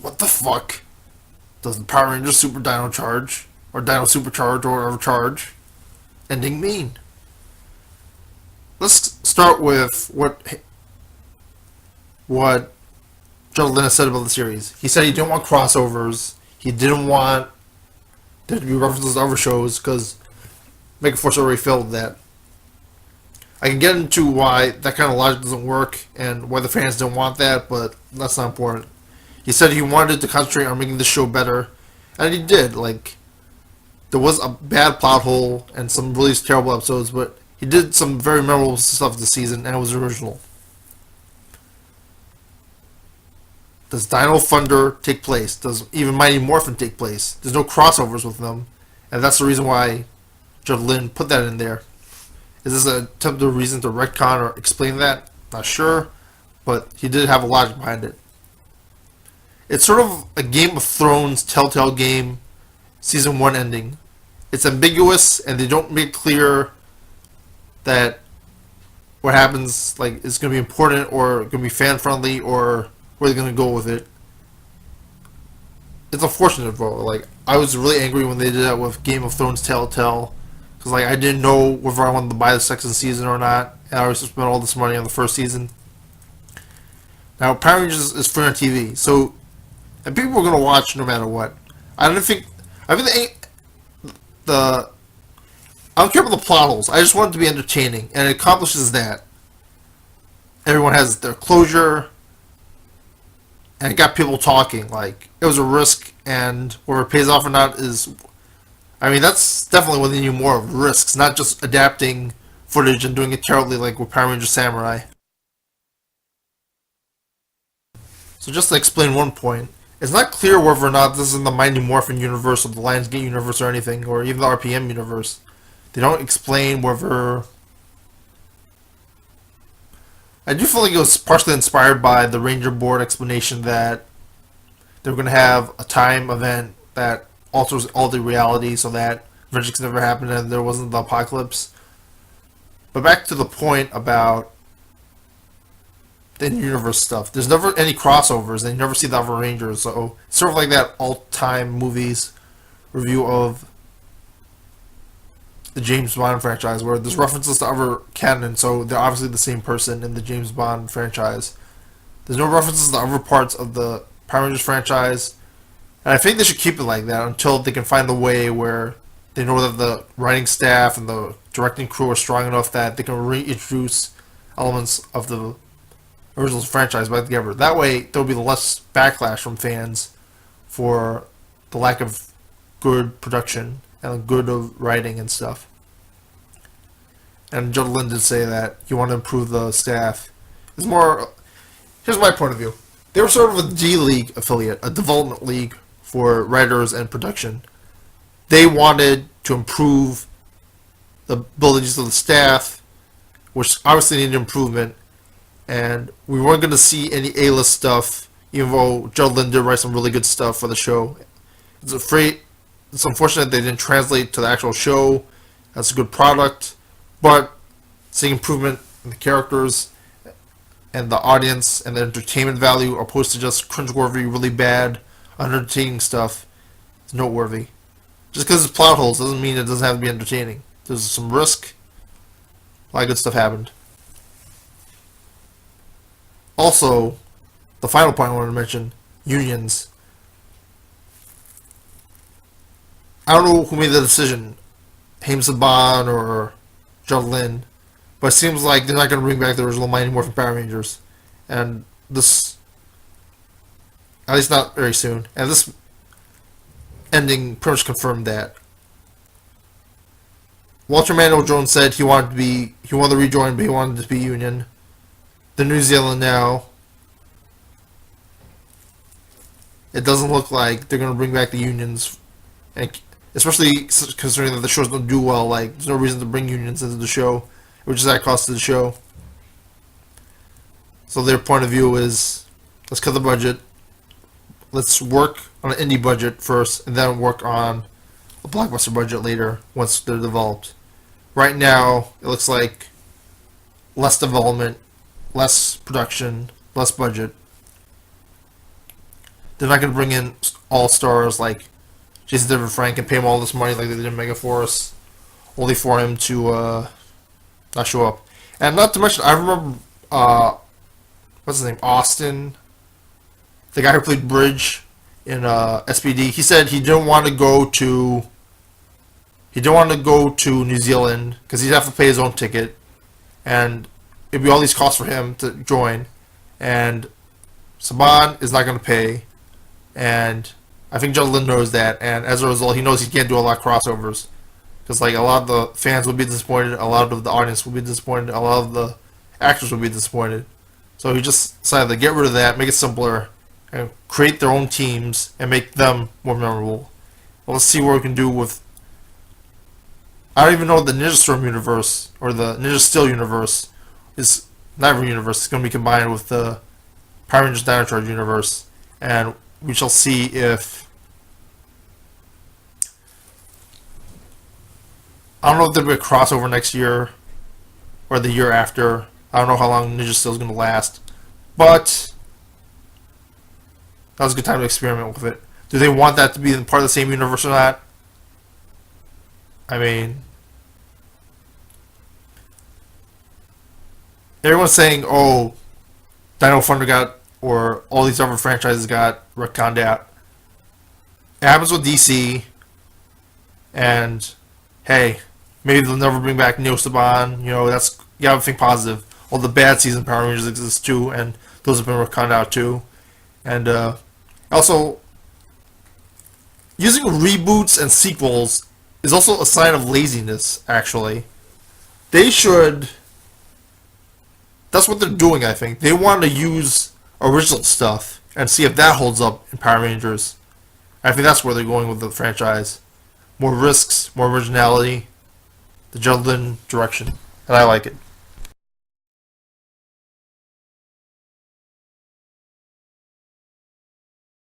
what the fuck does the Power Rangers Super Dino Charge, or Dino Supercharge, or whatever charge, ending mean? Let's start with what Joe Lynn said about the series. He said he didn't want crossovers. He didn't want there to be references to other shows because Megaforce already failed that. I can get into why that kind of logic doesn't work and why the fans didn't want that, but that's not important. He said he wanted to concentrate on making the show better, and he did. Like, there was a bad plot hole and some really terrible episodes, but he did some very memorable stuff this season, and it was original. Does Dino Thunder take place? Does even Mighty Morphin take place? There's no crossovers with them, and that's the reason why Judge Lynn put that in there. Is this an attempted reason to retcon or explain that? Not sure, but he did have a logic behind it. It's sort of a Game of Thrones Telltale game, season 1 ending. It's ambiguous, and they don't make clear that what happens like is going to be important or going to be fan friendly or where they're going to go with it. It's unfortunate, bro. Like, I was really angry when they did that with Game of Thrones Telltale. Because, like, I didn't know whether I wanted to buy the second season or not. And I always spent all this money on the first season. Now, Power Rangers is free on TV. So, and people are going to watch no matter what. I think the I don't care about the plot holes. I just want it to be entertaining. And it accomplishes that. Everyone has their closure. And it got people talking. Like, it was a risk. And whether it pays off or not is... I mean, that's definitely what they need more of, risks, not just adapting footage and doing it terribly like with Power Rangers Samurai. So just to explain one point, it's not clear whether or not this is in the Mighty Morphin universe or the Lionsgate universe or anything, or even the RPM universe. They don't explain whether... I do feel like it was partially inspired by the Ranger Board explanation that they were going to have a time event that alters all the reality so that vengeance never happened and there wasn't the apocalypse. But back to the point about the in-universe stuff. There's never any crossovers and you never see the other Rangers, so it's sort of like that all-time movies review of the James Bond franchise where there's references to other canon, so they're obviously the same person in the James Bond franchise. There's no references to other parts of the Power Rangers franchise. And I think they should keep it like that until they can find the way where they know that the writing staff and the directing crew are strong enough that they can reintroduce elements of the original franchise back together. That way, there will be less backlash from fans for the lack of good production and good writing and stuff. And Joe Lynn did say that you want to improve the staff. It's more... Here's my point of view. They were sort of a D-League affiliate, a development league for writers and production. They wanted to improve the abilities of the staff, which obviously needed improvement, and we weren't going to see any A-list stuff, even though Joe Lynn did write some really good stuff for the show. It's unfortunate they didn't translate to the actual show. That's a good product, but seeing improvement in the characters and the audience and the entertainment value opposed to just cringeworthy, really bad, unentertaining stuff is noteworthy. Just because it's plot holes doesn't mean it doesn't have to be entertaining. There's some risk. A lot of good stuff happened. Also, the final point I wanted to mention, unions. I don't know who made the decision, Haim Saban or John Lynn, but it seems like they're not going to bring back the original Mighty Morphin Power Rangers. And this, at least not very soon. And this ending pretty much confirmed that. Walter Manuel Jones said he wanted to rejoin, but he wanted to be Union. The New Zealand now, it doesn't look like they're going to bring back the unions, and especially considering that the shows don't do well. Like, there's no reason to bring unions into the show, which is at cost to the show. So their point of view is, let's cut the budget. Let's work on an indie budget first, and then work on a blockbuster budget later once they're developed. Right now, it looks like less development, less production, less budget. They're not going to bring in all stars like Jason David Frank and pay him all this money like they did in Megaforce, only for him to not show up. And not to mention, I remember what's his name, Austin, the guy who played Bridge in SPD. He said he didn't want to go to New Zealand because he'd have to pay his own ticket, and it'd be all these costs for him to join, and Saban is not going to pay, and I think John Lynn knows that, and as a result, he knows he can't do a lot of crossovers because like a lot of the fans would be disappointed, a lot of the audience would be disappointed, a lot of the actors would be disappointed. So he just decided to get rid of that, make it simpler, and create their own teams and make them more memorable. Well, let's see what we can do with. I don't even know the Ninja Storm universe or the Ninja Steel universe is not every universe. It's going to be combined with the Power Rangers Dino Charge universe, and we shall see if. I don't know if there'll be a crossover next year or the year after. I don't know how long Ninja Steel is going to last, but that was a good time to experiment with it. Do they want that to be part of the same universe or not? I mean, everyone's saying, "Oh, Dino Thunder got," or all these other franchises got retconned out. It happens with DC, and hey, maybe they'll never bring back Neo Saban. You know, that's you gotta think positive. All the bad season Power Rangers exist too, and those have been retconned out too. And also, using reboots and sequels is also a sign of laziness. Actually, they should. That's what they're doing. I think they want to use original stuff and see if that holds up in Power Rangers. I think that's where they're going with the franchise. More risks, more originality, the Judlin direction, and I like it.